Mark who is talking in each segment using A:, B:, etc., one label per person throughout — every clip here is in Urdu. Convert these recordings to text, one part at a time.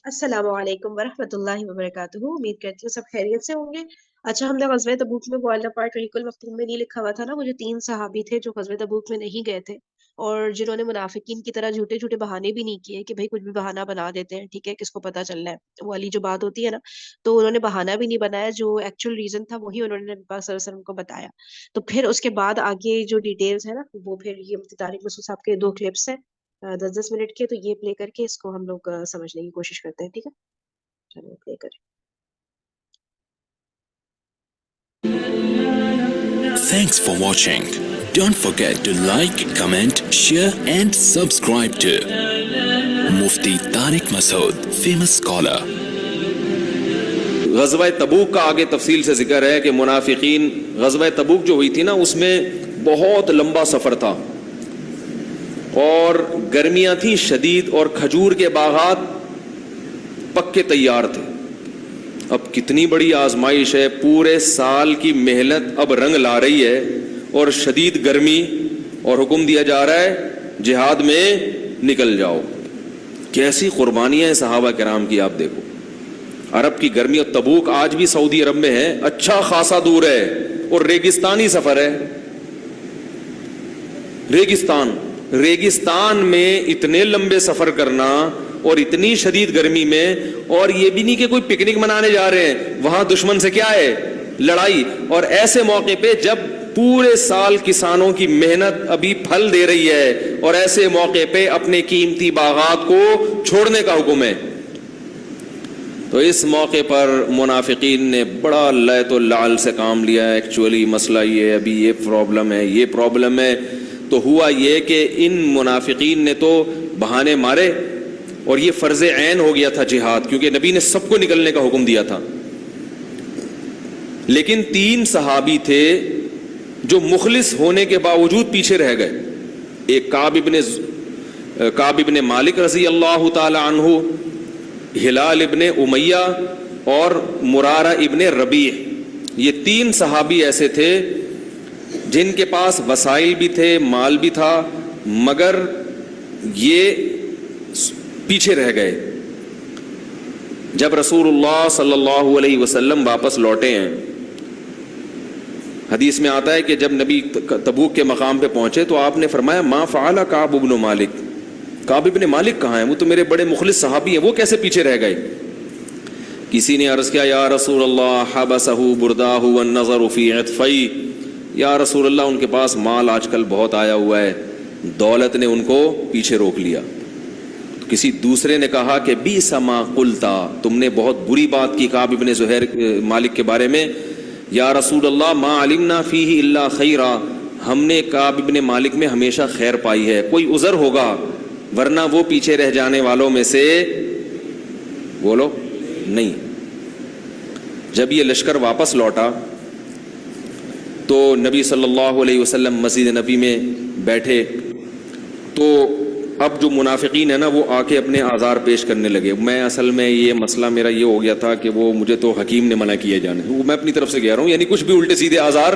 A: السلام علیکم ورحمۃ اللہ وبرکاتہ، امید کرتی ہوں سب خیریت سے ہوں گے۔ اچھا، ہم نے غزوہ تبوک میں وہ والا پارٹ بالکل مکتوب میں نہیں لکھا ہوا تھا نا، وہ جو 3 صحابی تھے جو غزوہ تبوک میں نہیں گئے تھے اور جنہوں نے منافقین کی طرح جھوٹے جھوٹے بہانے بھی نہیں کیے کہ بھائی کچھ بھی بہانہ بنا دیتے ہیں، ٹھیک ہے، کس کو پتا چل رہا ہے، وہ والی جو بات ہوتی ہے نا، تو انہوں نے بہانہ بھی نہیں بنایا، جو ایکچوئل ریزن تھا وہی انہوں نے نبی پاک صلی اللہ علیہ وسلم کو بتایا۔ تو پھر اس کے بعد آگے جو ڈیٹیلز ہے نا، وہ پھر یہ مفتی طارق مسعود صاحب کے 2 کلپس ہیں 10 10 منٹ کے، تو یہ پلے کر کے اس کو ہم لوگ سمجھنے کی کوشش کرتے ہیں، ٹھیک ہے؟ چلو پلے کریں۔
B: Thanks for watching. Don't forget to like, comment, share and subscribe to Mufti Tariq Masood, famous scholar.
C: غزوہ تبوک کا آگے تفصیل سے ذکر ہے کہ منافقین، غزوہ تبوک جو ہوئی تھی نا، اس میں بہت لمبا سفر تھا اور گرمیاں تھیں شدید، اور کھجور کے باغات پکے تیار تھے۔ اب کتنی بڑی آزمائش ہے، پورے سال کی محنت اب رنگ لا رہی ہے اور شدید گرمی، اور حکم دیا جا رہا ہے جہاد میں نکل جاؤ۔ کیسی قربانیاں ہیں صحابہ کرام کی، آپ دیکھو۔ عرب کی گرمی، اور تبوک آج بھی سعودی عرب میں ہے، اچھا خاصا دور ہے اور ریگستانی سفر ہے۔ ریگستان میں اتنے لمبے سفر کرنا اور اتنی شدید گرمی میں، اور یہ بھی نہیں کہ کوئی پکنک منانے جا رہے ہیں، وہاں دشمن سے کیا ہے، لڑائی۔ اور ایسے موقع پہ جب پورے سال کسانوں کی محنت ابھی پھل دے رہی ہے، اور ایسے موقع پہ اپنے قیمتی باغات کو چھوڑنے کا حکم ہے، تو اس موقع پر منافقین نے بڑا لعت و لعل سے کام لیا ہے۔ ایکچولی مسئلہ یہ ہے، ابھی یہ پرابلم ہے، یہ پرابلم ہے۔ تو ہوا یہ کہ ان منافقین نے تو بہانے مارے، اور یہ فرض عین ہو گیا تھا جہاد، کیونکہ نبی نے سب کو نکلنے کا حکم دیا تھا۔ لیکن 3 صحابی تھے جو مخلص ہونے کے باوجود پیچھے رہ گئے۔ ایک کعب ابن مالک رضی اللہ تعالی عنہ، ہلال ابن امیہ اور مرارہ ابن ربیع، یہ 3 صحابی ایسے تھے جن کے پاس وسائل بھی تھے، مال بھی تھا، مگر یہ پیچھے رہ گئے۔ جب رسول اللہ صلی اللہ علیہ وسلم واپس لوٹے ہیں، حدیث میں آتا ہے کہ جب نبی تبوک کے مقام پہ پہنچے تو آپ نے فرمایا ما فعل کعب ابن مالک، کعب ابن مالک کہاں ہیں؟ وہ تو میرے بڑے مخلص صحابی ہیں، وہ کیسے پیچھے رہ گئے؟ کسی نے عرض کیا یا رسول اللہ حبسہ برداہ والنظر فی عطفی، یا رسول اللہ ان کے پاس مال آج کل بہت آیا ہوا ہے، دولت نے ان کو پیچھے روک لیا۔ کسی دوسرے نے کہا کہ بیس ما قلتا، تم نے بہت بری بات کی کعب ابن زہیر مالک کے بارے میں، یا رسول اللہ ما علمنا فیہ الا خیرا، ہم نے کعب ابن مالک میں ہمیشہ خیر پائی ہے، کوئی عذر ہوگا، ورنہ وہ پیچھے رہ جانے والوں میں سے بولو نہیں۔ جب یہ لشکر واپس لوٹا تو نبی صلی اللہ علیہ وسلم مسجد نبی میں بیٹھے، تو اب جو منافقین ہیں نا، وہ آ کے اپنے آزار پیش کرنے لگے۔ میں اصل میں یہ مسئلہ میرا یہ ہو گیا تھا کہ وہ مجھے تو حکیم نے منع کیے جانے، وہ میں اپنی طرف سے کہہ رہا ہوں، یعنی کچھ بھی الٹے سیدھے آزار،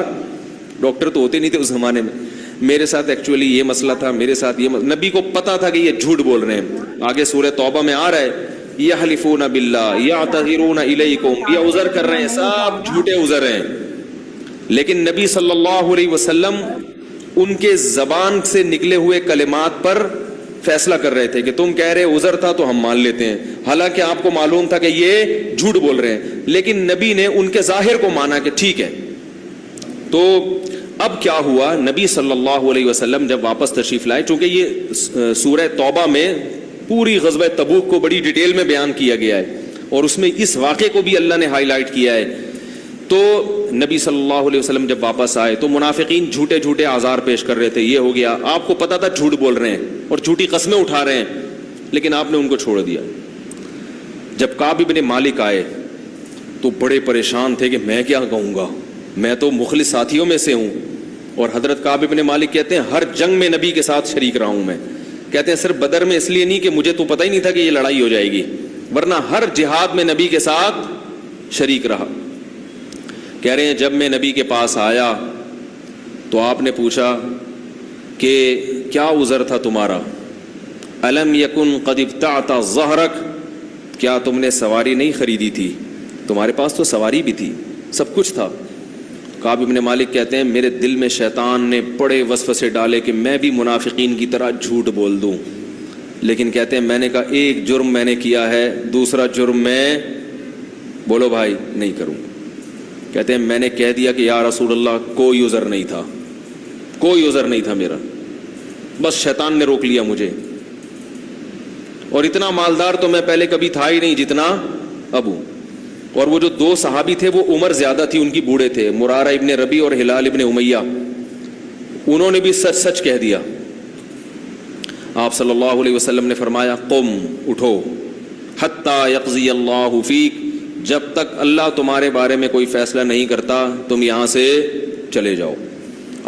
C: ڈاکٹر تو ہوتے نہیں تھے اس زمانے میں، میرے ساتھ ایکچولی یہ مسئلہ تھا، میرے ساتھ یہ نبی کو پتا تھا کہ یہ جھوٹ بول رہے ہیں۔ آگے سورہ توبہ میں آ رہا ہے یحلفون باللہ یعتذرون الیکم، یہ عذر کر رہے ہیں، سب جھوٹے عذر ہیں۔ لیکن نبی صلی اللہ علیہ وسلم ان کے زبان سے نکلے ہوئے کلمات پر فیصلہ کر رہے تھے کہ تم کہہ رہے عذر تھا تو ہم مان لیتے ہیں، حالانکہ آپ کو معلوم تھا کہ یہ جھوٹ بول رہے ہیں، لیکن نبی نے ان کے ظاہر کو مانا کہ ٹھیک ہے۔ تو اب کیا ہوا، نبی صلی اللہ علیہ وسلم جب واپس تشریف لائے، چونکہ یہ سورہ توبہ میں پوری غزوہ تبوک کو بڑی ڈیٹیل میں بیان کیا گیا ہے، اور اس میں اس واقعے کو بھی اللہ نے ہائی لائٹ کیا ہے۔ تو نبی صلی اللہ علیہ وسلم جب واپس آئے تو منافقین جھوٹے جھوٹے آزار پیش کر رہے تھے، یہ ہو گیا، آپ کو پتا تھا جھوٹ بول رہے ہیں اور جھوٹی قسمیں اٹھا رہے ہیں، لیکن آپ نے ان کو چھوڑ دیا۔ جب کعب ابن مالک آئے تو بڑے پریشان تھے کہ میں کیا کہوں گا، میں تو مخلص ساتھیوں میں سے ہوں، اور حضرت کعب ابن مالک کہتے ہیں ہر جنگ میں نبی کے ساتھ شریک رہا ہوں میں، کہتے ہیں صرف بدر میں اس لیے نہیں کہ مجھے تو پتہ ہی نہیں تھا کہ یہ لڑائی ہو جائے گی، ورنہ ہر جہاد میں نبی کے ساتھ شریک رہا۔ کہہ رہے ہیں جب میں نبی کے پاس آیا تو آپ نے پوچھا کہ کیا عذر تھا تمہارا، الم یکن قد ابتعت ظہرک، کیا تم نے سواری نہیں خریدی تھی؟ تمہارے پاس تو سواری بھی تھی، سب کچھ تھا۔ کعب بن مالک کہتے ہیں میرے دل میں شیطان نے بڑے وسوسے ڈالے کہ میں بھی منافقین کی طرح جھوٹ بول دوں، لیکن کہتے ہیں میں نے کہا ایک جرم میں نے کیا ہے، دوسرا جرم میں بولو بھائی نہیں کروں۔ کہتے ہیں میں نے کہہ دیا کہ یا رسول اللہ کوئی عذر نہیں تھا، کوئی عذر نہیں تھا میرا، بس شیطان نے روک لیا مجھے، اور اتنا مالدار تو میں پہلے کبھی تھا ہی نہیں جتنا اب ہوں۔ اور وہ جو دو صحابی تھے وہ عمر زیادہ تھی ان کی، بوڑھے تھے، مرارہ ابن ربی اور ہلال ابن امیہ، انہوں نے بھی سچ سچ کہہ دیا۔ آپ صلی اللہ علیہ وسلم نے فرمایا قم، اٹھو، حتی یقضی اللہ فیک، جب تک اللہ تمہارے بارے میں کوئی فیصلہ نہیں کرتا تم یہاں سے چلے جاؤ۔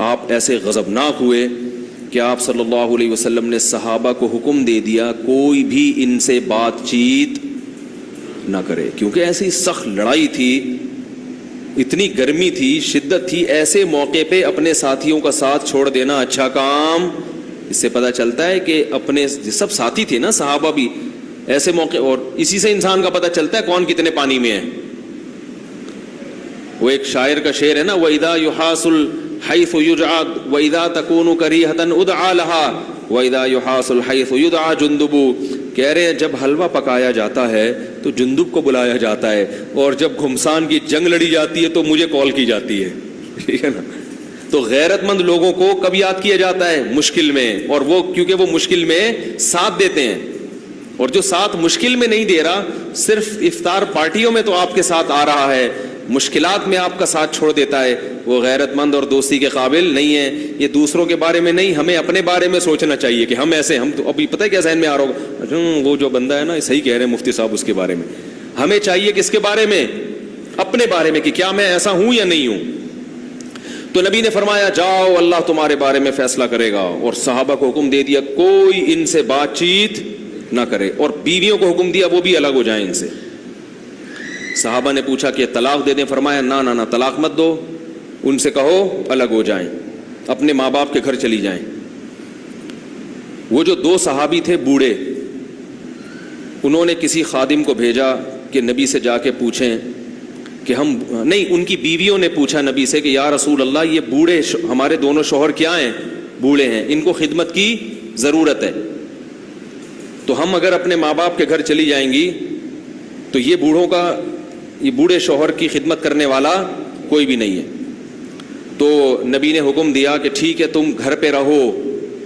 C: آپ ایسے غضبناک ہوئے کہ آپ صلی اللہ علیہ وسلم نے صحابہ کو حکم دے دیا کوئی بھی ان سے بات چیت نہ کرے، کیونکہ ایسی سخت لڑائی تھی، اتنی گرمی تھی، شدت تھی، ایسے موقع پہ اپنے ساتھیوں کا ساتھ چھوڑ دینا اچھا کام۔ اس سے پتہ چلتا ہے کہ اپنے سب ساتھی تھے نا صحابہ بھی ایسے موقع، اور اسی سے انسان کا پتہ چلتا ہے کون کتنے پانی میں ہے۔ وہ ایک شاعر کا شعر ہے نا، وَإِذَا يُحَاسُ الْحَيْثُ يُجْعَدْ وَإِذَا تَكُونُ كَرِيهَةً اُدْعَى لَهَا وَإِذَا يُحَاسُ الْحَيْثُ يُدْعَى جُندُبُ، کہہ رہے ہیں جب حلوہ پکایا جاتا ہے تو جندب کو بلایا جاتا ہے، اور جب گھمسان کی جنگ لڑی جاتی ہے تو مجھے کال کی جاتی ہے، ٹھیک ہے نا۔ تو غیرت مند لوگوں کو کب یاد کیا جاتا ہے؟ مشکل میں، اور وہ کیونکہ وہ مشکل میں ساتھ دیتے ہیں، اور جو ساتھ مشکل میں نہیں دے رہا، صرف افطار پارٹیوں میں تو آپ کے ساتھ آ رہا ہے، مشکلات میں آپ کا ساتھ چھوڑ دیتا ہے، وہ غیرت مند اور دوستی کے قابل نہیں ہے۔ یہ دوسروں کے بارے میں نہیں، ہمیں اپنے بارے میں سوچنا چاہیے کہ ہم ایسے، ہم تو ابھی پتہ ہے کیا ذہن میں آ رہا ہوگا، وہ جو بندہ ہے نا صحیح کہہ رہے ہیں مفتی صاحب اس کے بارے میں۔ ہمیں چاہیے کس کے بارے میں؟ اپنے بارے میں، کہ کیا میں ایسا ہوں یا نہیں ہوں۔ تو نبی نے فرمایا جاؤ اللہ تمہارے بارے میں فیصلہ کرے گا، اور صحابہ کو حکم دے دیا کوئی ان سے بات چیت نہ کرے، اور بیویوں کو حکم دیا وہ بھی الگ ہو جائیں ان سے۔ صحابہ نے پوچھا کہ طلاق دے دیں؟ فرمایا نہ طلاق مت دو، ان سے کہو الگ ہو جائیں، اپنے ماں باپ کے گھر چلی جائیں۔ وہ جو دو صحابی تھے بوڑھے، انہوں نے کسی خادم کو بھیجا کہ نبی سے جا کے پوچھیں کہ ہم نہیں، ان کی بیویوں نے پوچھا نبی سے کہ یا رسول اللہ یہ بوڑھے ہمارے دونوں شوہر کیا ہیں؟ بوڑھے ہیں، ان کو خدمت کی ضرورت ہے، تو ہم اگر اپنے ماں باپ کے گھر چلی جائیں گی تو یہ بوڑھے شوہر کی خدمت کرنے والا کوئی بھی نہیں ہے۔ تو نبی نے حکم دیا کہ ٹھیک ہے تم گھر پہ رہو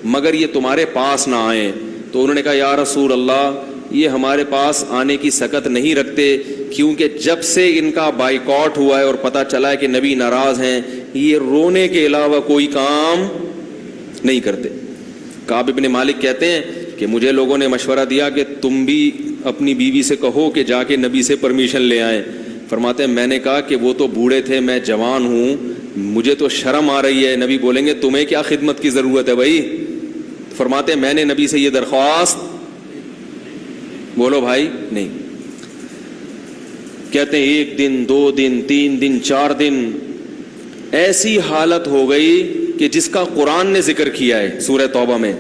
C: مگر یہ تمہارے پاس نہ آئیں۔ تو انہوں نے کہا یا رسول اللہ یہ ہمارے پاس آنے کی سکت نہیں رکھتے، کیونکہ جب سے ان کا بائیکاٹ ہوا ہے اور پتہ چلا ہے کہ نبی ناراض ہیں، یہ رونے کے علاوہ کوئی کام نہیں کرتے۔ کعب بن مالک کہتے ہیں کہ مجھے لوگوں نے مشورہ دیا کہ تم بھی اپنی بیوی سے کہو کہ جا کے نبی سے پرمیشن لے آئیں۔ فرماتے ہیں میں نے کہا کہ وہ تو بوڑھے تھے، میں جوان ہوں، مجھے تو شرم آ رہی ہے۔ نبی بولیں گے تمہیں کیا خدمت کی ضرورت ہے بھائی؟ فرماتے ہیں میں نے نبی سے یہ درخواست، بولو بھائی، نہیں۔ کہتے ہیں 1 دن 2 دن 3 دن 4 دن ایسی حالت ہو گئی کہ جس کا قرآن نے ذکر کیا ہے سورہ توبہ میں،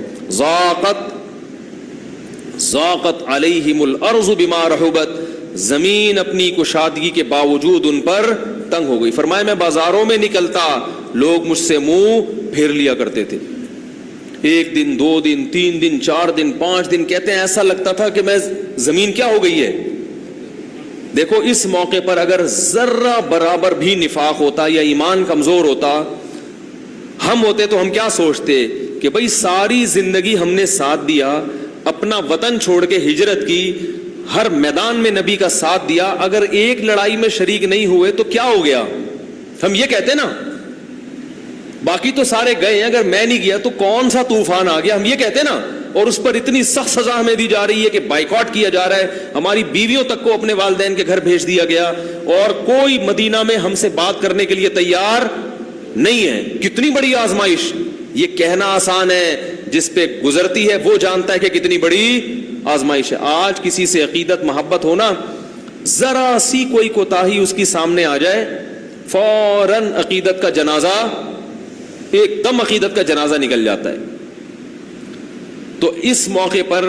C: ضاقت علیہم الارض بما رحبت، زمین اپنی کشادگی کے باوجود ان پر تنگ ہو گئی۔ فرمایا میں بازاروں میں نکلتا لوگ مجھ سے منہ پھیر لیا کرتے تھے، 1 دن 2 دن 3 دن 4 دن 5 دن، کہتے ہیں ایسا لگتا تھا کہ میں زمین کیا ہو گئی ہے۔ دیکھو اس موقع پر اگر ذرہ برابر بھی نفاق ہوتا یا ایمان کمزور ہوتا، ہم ہوتے تو ہم کیا سوچتے کہ بھئی ساری زندگی ہم نے ساتھ دیا، اپنا وطن چھوڑ کے ہجرت کی، ہر میدان میں نبی کا ساتھ دیا، اگر ایک لڑائی میں شریک نہیں ہوئے تو کیا ہو گیا؟ ہم یہ کہتے نا، باقی تو سارے گئے ہیں، اگر میں نہیں گیا تو کون سا طوفان آ گیا، ہم یہ کہتے نا۔ اور اس پر اتنی سخت سزا ہمیں دی جا رہی ہے کہ بائیکاٹ کیا جا رہا ہے، ہماری بیویوں تک کو اپنے والدین کے گھر بھیج دیا گیا، اور کوئی مدینہ میں ہم سے بات کرنے کے لیے تیار نہیں ہے۔ کتنی بڑی آزمائش! یہ کہنا آسان ہے، جس پہ گزرتی ہے وہ جانتا ہے کہ کتنی بڑی آزمائش ہے۔ آج کسی سے عقیدت محبت ہونا، ذرا سی کوئی کوتاہی اس کی سامنے آ جائے، فوراً عقیدت کا جنازہ، ایک دم عقیدت کا جنازہ نکل جاتا ہے۔ تو اس موقع پر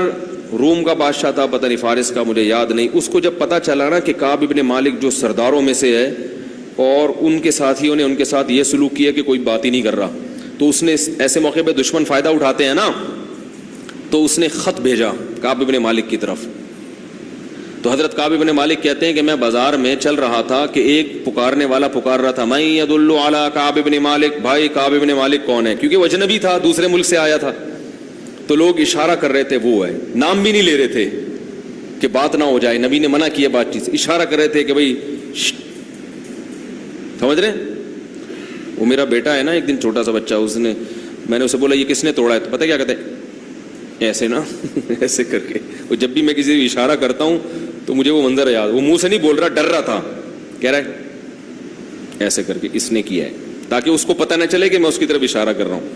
C: روم کا بادشاہ تھا, پتہ نہیں فارس کا, مجھے یاد نہیں. اس کو جب پتہ چلا نا کہ کعب ابن مالک جو سرداروں میں سے ہے اور ان کے ساتھیوں نے ان کے ساتھ یہ سلوک کیا کہ کوئی بات ہی نہیں کر رہا, تو اس نے ایسے موقع پہ دشمن فائدہ اٹھاتے ہیں نا, تو اس نے خط بھیجا کعب ابن مالک کی طرف. تو حضرت کعب ابن مالک کہتے ہیں کہ میں بازار میں چل رہا تھا کہ ایک پکارنے والا پکار رہا تھا, من یدل علی کعب ابن مالک, بھائی کعب ابن مالک کون ہے, کیونکہ وہ اجنبی تھا, دوسرے ملک سے آیا تھا. تو لوگ اشارہ کر رہے تھے وہ ہے, نام بھی نہیں لے رہے تھے کہ بات نہ ہو جائے, نبی نے منع کیا بات چیت, اشارہ کر رہے تھے کہ بھائی سمجھ رہے. وہ میرا بیٹا ہے نا, ایک دن چھوٹا سا بچہ, اس نے, میں نے اسے بولا یہ کس نے توڑا ہے, تو پتہ کیا کہتے ہیں, ایسے نا ایسے کر کے. وہ جب بھی میں کسی کو اشارہ کرتا ہوں تو مجھے وہ منظر یاد, وہ منہ سے نہیں بول رہا, ڈر رہا تھا, کہہ رہا ہے ایسے کر کے اس نے کیا ہے, تاکہ اس کو پتہ نہ چلے کہ میں اس کی طرف اشارہ کر رہا ہوں.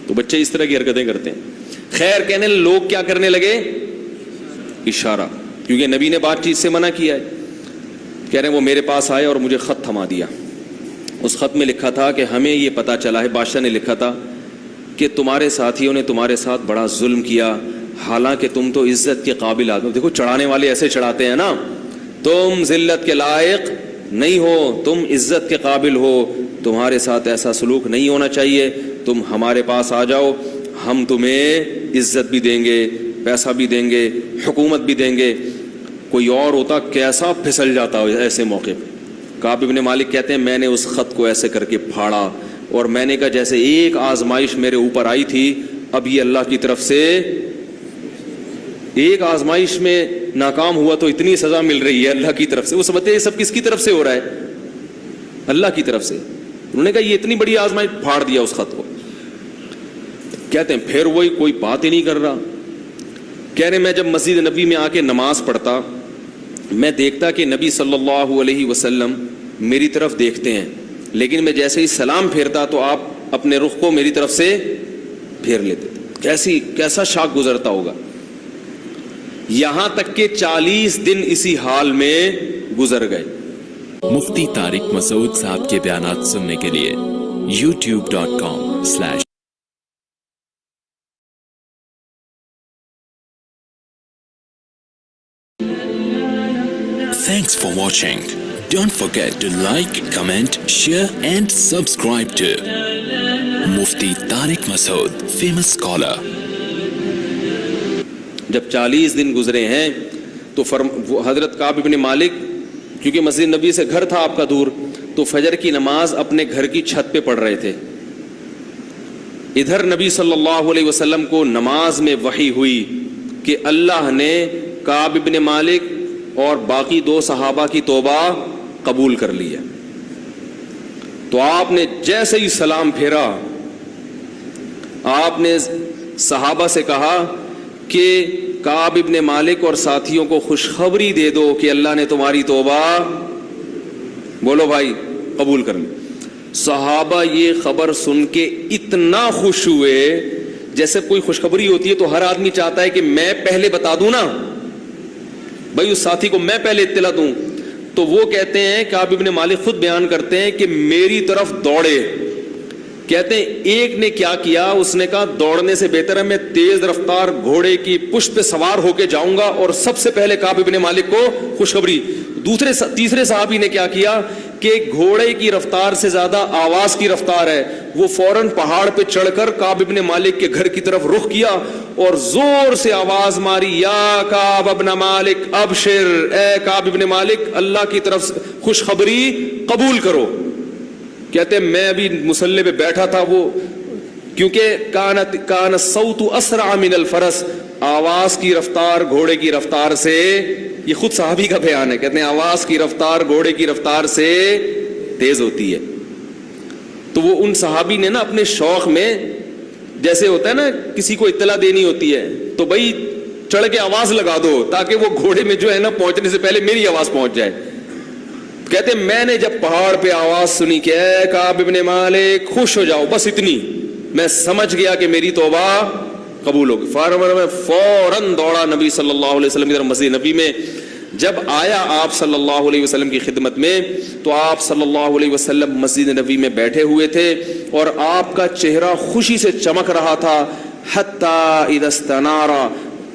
C: تو بچے اس طرح کی حرکتیں کرتے ہیں. خیر کہنے لوگ کیا کرنے لگے, اشارہ, کیونکہ نبی نے بات چیت سے منع کیا ہے. کہہ رہے ہیں وہ میرے پاس آئے اور مجھے خط تھما دیا. اس خط میں لکھا تھا کہ ہمیں یہ پتہ چلا ہے, بادشاہ نے لکھا تھا کہ تمہارے ساتھیوں نے تمہارے ساتھ بڑا ظلم کیا, حالانکہ تم تو عزت کے قابل آدمی. دیکھو چڑھانے والے ایسے چڑھاتے ہیں نا, تم ذلت کے لائق نہیں ہو, تم عزت کے قابل ہو, تمہارے ساتھ ایسا سلوک نہیں ہونا چاہیے, تم ہمارے پاس آ جاؤ, ہم تمہیں عزت بھی دیں گے, پیسہ بھی دیں گے, حکومت بھی دیں گے. کوئی اور ہوتا کیسا پھسل جاتا ایسے موقع پہ. کعب ابن مالک کہتے ہیں میں نے اس خط کو ایسے کر کے پھاڑا اور میں نے کہا جیسے ایک آزمائش میرے اوپر آئی تھی, اب یہ اللہ کی طرف سے, ایک آزمائش میں ناکام ہوا تو اتنی سزا مل رہی ہے اللہ کی طرف سے. وہ سمجھتے ہیں یہ سب کس کی طرف سے ہو رہا ہے, اللہ کی طرف سے. انہوں نے کہا یہ اتنی بڑی آزمائش, پھاڑ دیا اس خط کو. کہتے ہیں پھر وہی کوئی بات ہی نہیں کر رہا. کہہ رہے میں جب مسجد نبی میں آ کے نماز پڑھتا, میں دیکھتا کہ نبی صلی اللہ علیہ وسلم میری طرف دیکھتے ہیں, لیکن میں جیسے ہی سلام پھیرتا تو آپ اپنے رخ کو میری طرف سے پھیر لیتے. کیسا شاک گزرتا ہوگا. یہاں تک کہ 40 دن اسی حال میں گزر گئے.
B: مفتی طارق مسعود صاحب کے بیانات سننے کے لیے youtube.com/ Thanks for watching. Don't forget to like, comment, share and subscribe to Mufti Tariq Masood, famous scholar.
C: جب 40 دن گزرے ہیں تو حضرت کعب ابن مالک, کیونکہ مسجد نبی سے گھر تھا آپ کا دور, تو فجر کی نماز اپنے گھر کی چھت پہ پڑھ رہے تھے. ادھر نبی صلی اللہ علیہ وسلم کو نماز میں وحی ہوئی کہ اللہ نے کعب ابن مالک اور باقی 2 صحابہ کی توبہ قبول کر لی ہے. تو آپ نے جیسے ہی سلام پھیرا, آپ نے صحابہ سے کہا کہ کعب ابن مالک اور ساتھیوں کو خوشخبری دے دو کہ اللہ نے تمہاری توبہ, بولو بھائی, قبول کر لی. صحابہ یہ خبر سن کے اتنا خوش ہوئے, جیسے کوئی خوشخبری ہوتی ہے تو ہر آدمی چاہتا ہے کہ میں پہلے بتا دوں نا بھائی, اس ساتھی کو میں پہلے اطلاع دوں. تو وہ کہتے ہیں, کعب ابن مالک خود بیان کرتے ہیں کہ میری طرف دوڑے. کہتے ہیں ایک نے کیا کیا, اس نے کہا دوڑنے سے بہتر ہے میں تیز رفتار گھوڑے کی پشت پہ سوار ہو کے جاؤں گا اور سب سے پہلے کعب ابن مالک کو خوشخبری. تیسرے صحابی نے کیا کیا کہ گھوڑے کی رفتار سے زیادہ آواز کی رفتار ہے, وہ فوراً پہاڑ پہ چڑھ کر کعب ابن مالک کے گھر کی طرف رخ کیا اور زور سے آواز ماری, یا کعب ابن مالک ابشر, اے کعب ابن مالک اللہ کی طرف خوشخبری قبول کرو. کہتے ہیں میں ابھی مصلی پہ بیٹھا تھا, وہ کیونکہ کان الصوت اسرع من الفرس, آواز کی رفتار گھوڑے کی رفتار سے, یہ خود صحابی کا بیان ہے, کہتے ہیں آواز کی رفتار گھوڑے کی رفتار سے تیز ہوتی ہے. تو وہ ان صحابی نے نا اپنے شوق میں, جیسے ہوتا ہے نا کسی کو اطلاع دینی ہوتی ہے تو بھائی چڑھ کے آواز لگا دو تاکہ وہ گھوڑے میں جو ہے نا پہنچنے سے پہلے میری آواز پہنچ جائے. کہتے ہیں میں نے جب پہاڑ پہ آواز سنی کہ اے کعب ابن مالک خوش ہو جاؤ, بس اتنی, میں سمجھ گیا کہ میری توبہ قبول ہوگی. میں فوراً دوڑا نبی صلی اللہ علیہ وسلم ادھر مسجد نبی میں. جب آیا آپ صلی اللہ علیہ وسلم کی خدمت میں تو آپ صلی اللہ علیہ وسلم مسجد نبی میں بیٹھے ہوئے تھے اور آپ کا چہرہ خوشی سے چمک رہا تھا. حتی اذا استنارا,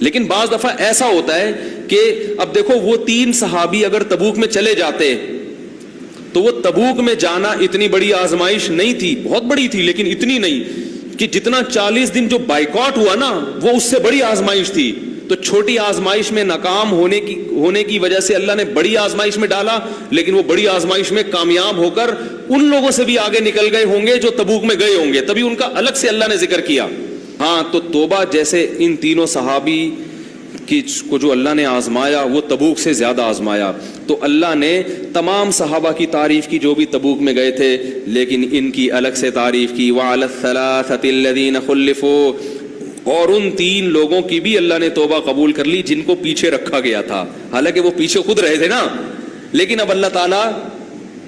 C: لیکن بعض دفعہ ایسا ہوتا ہے کہ اب دیکھو وہ 3 صحابی اگر تبوک میں چلے جاتے تو وہ تبوک میں جانا اتنی بڑی آزمائش نہیں تھی, بہت بڑی تھی لیکن اتنی نہیں کہ جتنا 40 دن جو بائیکاٹ ہوا نا وہ اس سے بڑی آزمائش تھی. تو چھوٹی آزمائش میں ناکام ہونے کی وجہ سے اللہ نے بڑی آزمائش میں ڈالا, لیکن وہ بڑی آزمائش میں کامیاب ہو کر ان لوگوں سے بھی آگے نکل گئے ہوں گے جو تبوک میں گئے ہوں گے, تبھی ان کا الگ سے اللہ نے ذکر کیا. ہاں تو توبہ جیسے ان تینوں صحابی کو جو اللہ نے آزمایا وہ تبوک سے زیادہ آزمایا, تو اللہ نے تمام صحابہ کی تعریف کی جو بھی تبوک میں گئے تھے, لیکن ان کی الگ سے تعریف کی. وَعَلَى الثَّلَاثَةِ الَّذِينَ خُلِّفُوا, اور ان 3 لوگوں کی بھی اللہ نے توبہ قبول کر لی جن کو پیچھے رکھا گیا تھا, حالانکہ وہ پیچھے خود رہے تھے نا, لیکن اب اللہ تعالیٰ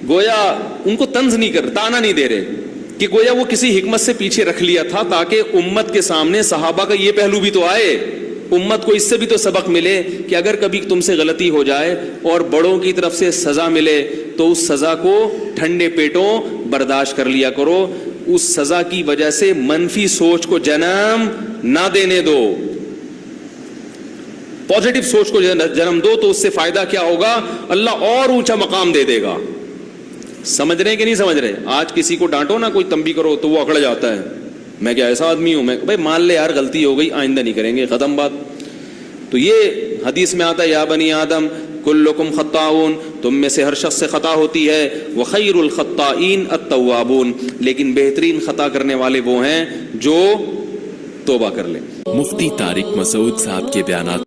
C: گویا ان کو طنز نہیں کر, تانا نہیں دے رہے کہ گویا وہ کسی حکمت سے پیچھے رکھ لیا تھا تاکہ امت کے سامنے صحابہ کا یہ پہلو بھی تو آئے, امت کو اس سے بھی تو سبق ملے کہ اگر کبھی تم سے غلطی ہو جائے اور بڑوں کی طرف سے سزا ملے تو اس سزا کو ٹھنڈے پیٹوں برداشت کر لیا کرو, اس سزا کی وجہ سے منفی سوچ کو جنم نہ دینے دو, پازیٹو سوچ کو جنم دو, تو اس سے فائدہ کیا ہوگا, اللہ اور اونچا مقام دے دے گا. سمجھ رہے ہیں کہ نہیں سمجھ رہے؟ آج کسی کو ڈانٹو نا, کوئی تنبیہ کرو تو وہ اکڑ جاتا ہے, میں کیا ایسا آدمی ہوں, میں بھائی مان لے یار غلطی ہو گئی, آئندہ نہیں کریں گے, ختم بات. تو یہ حدیث میں آتا ہے یا بنی آدم کلکم خطاؤن, تم میں سے ہر شخص سے خطا ہوتی ہے, وخیر الخطائین التوابون, لیکن بہترین خطا کرنے والے وہ ہیں جو توبہ کر لیں.
B: مفتی طارق مسعود صاحب کے بیانات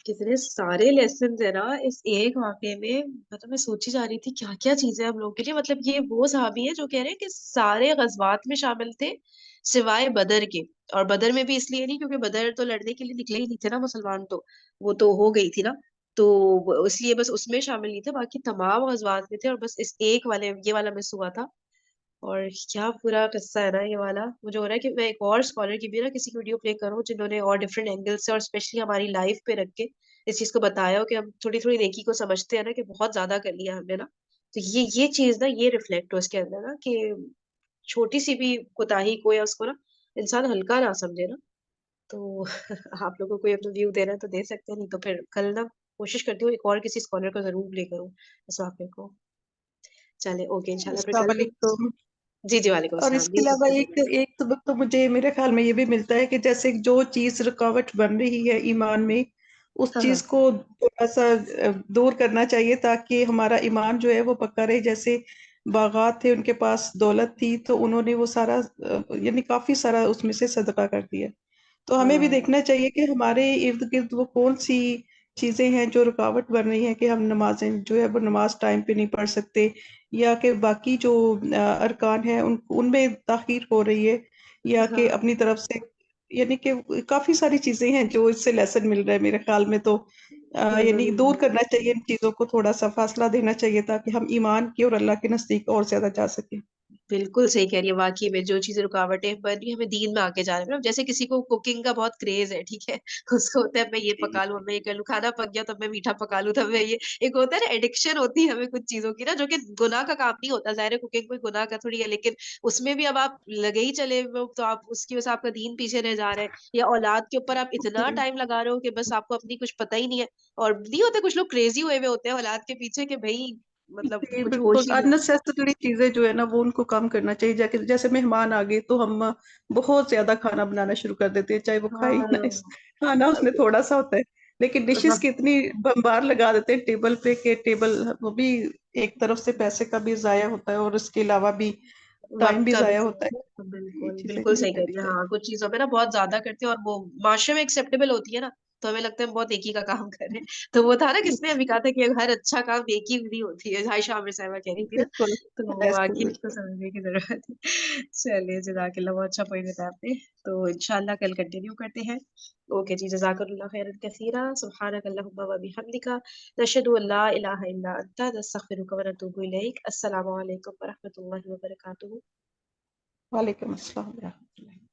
A: کتنے سارے لیسنز ہیں نا اس ایک واقعے میں. مطلب میں سوچی جا رہی تھی کیا کیا چیزیں ہم لوگوں کے لیے, مطلب یہ وہ صحابی ہیں جو کہہ رہے ہیں کہ سارے غزوات میں شامل تھے سوائے بدر کے, اور بدر میں بھی اس لیے نہیں کیونکہ بدر تو لڑنے کے لیے نکلے ہی نہیں تھے نا مسلمان, تو وہ تو ہو گئی تھی نا, تو اس لیے بس اس میں شامل نہیں تھے, باقی تمام غزوات میں تھے, اور بس اس ایک والے یہ والا مس ہوا تھا. اور کیا پورا قصہ ہے نا یہ والا. مجھے ہو رہا ہے کہ میں ایک اور اسکالر کی بھی نا کسی کی ویڈیو پلے کروں جنہوں نے اور ڈفرینٹ اینگل سے اور اسپیشلی ہماری لائف پہ رکھ کے اس چیز کو بتایا ہو کہ ہم تھوڑی تھوڑی نیکی کو سمجھتے ہیں نا کہ بہت زیادہ کر لیا ہم نے نا, تو یہ چیز نا یہ ریفلیکٹ ہو اس کے اندر نا کہ چھوٹی سی بھی کوتاہی کو یا اس کو نا انسان ہلکا نہ سمجھے نا. تو آپ لوگوں کو کوئی اپنا ویو دینا ہے تو دے سکتے ہیں, نہیں تو پھر کل نا کوشش کرتی ہوں ایک اور کسی اسکالر کو ضرور پلے کروں اس واقعے کو. چلے اوکے انشاءاللہ پھر
D: السلام
A: کل.
D: علیکم.
A: جی جی وعلیکم
D: اور اس
A: السلام
D: کے
A: جی.
D: علاوہ ایک سبق تو مجھے میرے خیال میں یہ بھی ملتا ہے کہ جیسے جو چیز رکاوٹ بن رہی ہے ایمان میں, اس
A: ہاں ہاں
D: چیز کو تھوڑا سا دور کرنا چاہیے تاکہ ہمارا ایمان جو ہے وہ پکا رہے. جیسے باغات تھے, ان کے پاس دولت تھی, تو انہوں نے وہ سارا یعنی کافی سارا اس میں سے صدقہ کر دیا. تو ہمیں بھی
A: ہاں
D: دیکھنا چاہیے کہ ہمارے ارد گرد وہ کون سی چیزیں ہیں جو رکاوٹ بن رہی ہیں کہ ہم نمازیں جو ہے وہ نماز ٹائم پہ نہیں پڑھ سکتے, یا کہ باقی جو ارکان ہیں ان میں تاخیر ہو رہی ہے, یا کہ
A: ہاں
D: اپنی طرف سے یعنی کہ کافی ساری چیزیں ہیں جو اس سے لیسن مل رہا ہے میرے خیال میں. تو یعنی دور کرنا چاہیے ان چیزوں کو, تھوڑا سا فاصلہ دینا چاہیے تاکہ ہم ایمان کی اور اللہ کے نزدیک اور زیادہ جا سکیں.
A: بالکل صحیح کہہ رہی ہے. واقعی میں جو چیزیں رکاوٹیں بن رہی ہیں ہمیں دین میں آ کے جانا ہے. جیسے کسی کو کوکنگ کا بہت کریز ہے, ٹھیک ہے, اس کو ہوتا ہے میں یہ پکا لوں, میں یہ کر لوں, کھانا پک گیا تو میں میٹھا پکا لوں, تب میں یہ ایک ہوتا ہے نا ایڈکشن ہوتی ہے ہمیں کچھ چیزوں کی نا, جو کہ گناہ کا کام نہیں ہوتا. ظاہر ہے کوکنگ کوئی گناہ کا تھوڑی ہے, لیکن اس میں بھی اب آپ لگے ہی چلے تو آپ اس کی وجہ سے آپ کا دین پیچھے رہ جا رہا ہے, یا اولاد کے اوپر آپ اتنا ٹائم لگا رہے ہو کہ بس آپ کو اپنی کچھ پتہ ہی نہیں ہے. اور نہیں ہوتے کچھ لوگ کریزی ہوئے ہوئے ہوتے ہیں اولاد کے پیچھے کہ بھائی مطلب
D: جی
A: کچھ
D: بالکل,
A: ہوش ہی نہیں.
D: اننیسیسری چیزیں جو ہے نا وہ ان کو کم کرنا چاہیے. جیسے مہمان آ گئے تو ہم بہت زیادہ کھانا بنانا شروع کر دیتے ہیں, چاہے وہ کھائے ہی نہ. کھانا اس میں تھوڑا سا ہوتا ہے, لیکن
A: ہاں
D: ڈشز کی اتنی بمبار لگا دیتے ہیں ٹیبل پہ کہ ٹیبل وہ بھی ایک طرف سے پیسے کا بھی ضائع ہوتا ہے, اور اس کے علاوہ بھی ٹائم
A: وقت
D: بھی
A: کا بھی
D: ضائع ہوتا ہے.
A: صحیح.
D: یہ
A: بالکل
D: چیزیں
A: بالکل
D: نہیں
A: صحیح کہہ
D: کرنی
A: رہی ہے.
D: چاہیے.
A: ہاں کچھ چیزوں پہ نا بہت زیادہ کرتے ہیں اور وہ معاشرے میں ایکسیپٹیبل ہوتی ہے نا, تو ہمیں لگتا ہے ہم بہت ایک ہی کا کام کر رہے ہیں. تو وہ تھا نا کس نے ابھی کہا تھا کہ ہر اچھا کام ایک ہی نہیں ہوتی ہے, عائشہ عامر صاحبہ کہہ رہی تھی نا,
D: بالکل
A: تو
D: ایسے
A: واقعی اس کو سمجھنے کی ضرورت ہے. چلیے جزاک اللہ, بہت اچھا پوائنٹ بتایا آپ نے. تو انشاءاللہ کل کنٹینیو کرتے ہیں. اوکے جی, جزاک اللہ خیرا کثیرا, سبحانک اللہم و بحمدک, نشہد ان لا الہ الا انت, نستغفرک و نتوب الیک. السلام علیکم و رحمۃ اللہ وبرکاتہ.
D: وعلیکم السلام ورحمۃ اللہ.